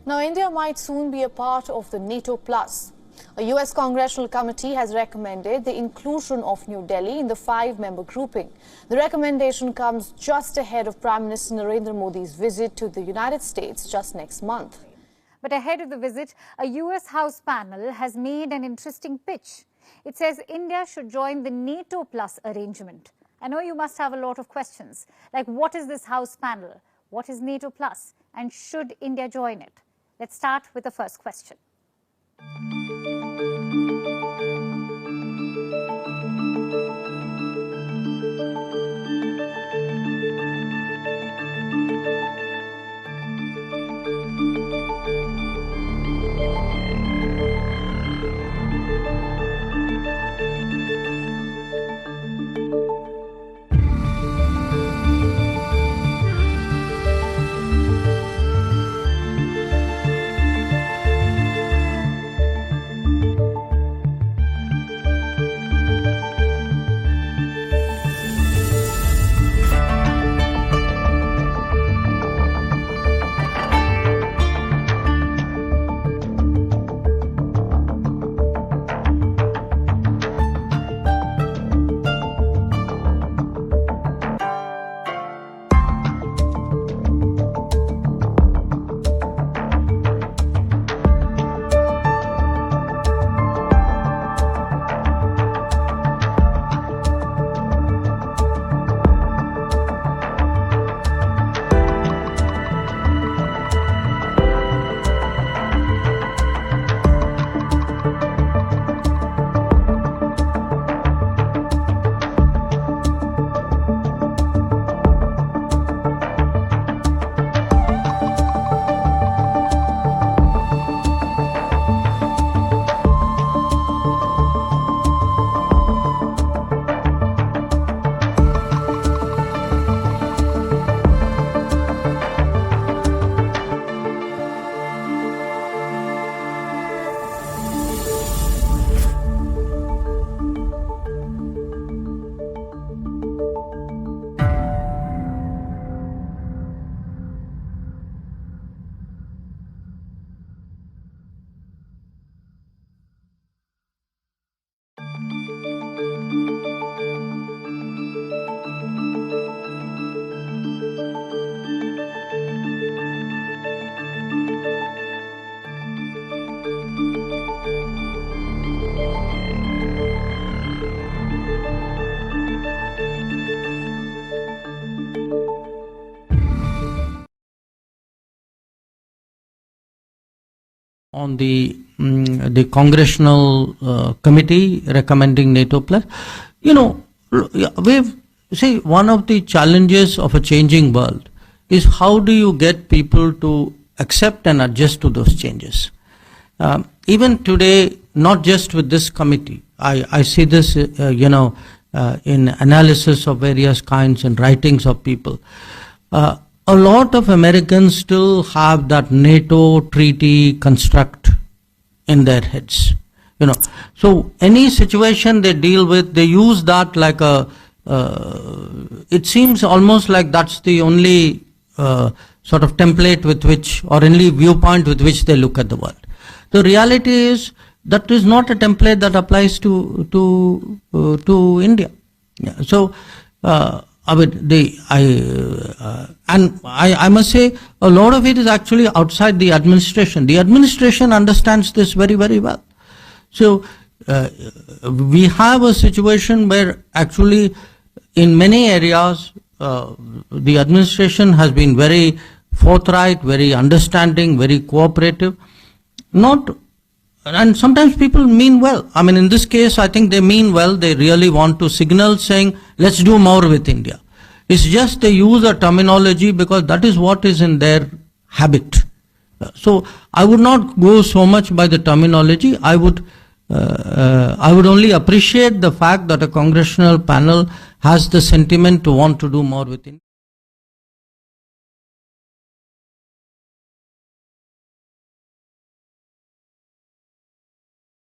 Now, India might soon be a part of the NATO Plus. A US Congressional Committee has recommended the inclusion of New Delhi in the 5-member grouping. The recommendation comes just ahead of Prime Minister Narendra Modi's visit to the United States just next month. But ahead of the visit, a US House panel has made an interesting pitch. It says India should join the NATO Plus arrangement. I know you must have a lot of questions, like what is this House panel? What is NATO Plus? And should India join it? Let's start with the first question. On the congressional committee recommending NATO Plus, one of the challenges of a changing world is how do you get people to accept and adjust to those changes. Even today, not just with this committee, I see this, in analysis of various kinds and writings of people. A lot of Americans still have that NATO treaty construct in their heads. So any situation they deal with, they use that like it seems almost like that's the only sort of template with which, or only viewpoint with which they look at the world. The reality is that is not a template that applies to India. Yeah. So, I must say a lot of it is actually outside the administration. The administration understands this very, very well. So we have a situation where actually in many areas the administration has been very forthright, very understanding, very cooperative. And sometimes people mean well. I mean, in this case, I think they mean well. They really want to signal saying, let's do more with India. It's just they use a terminology because that is what is in their habit. So I would not go so much by the terminology. I would only appreciate the fact that a congressional panel has the sentiment to want to do more with India.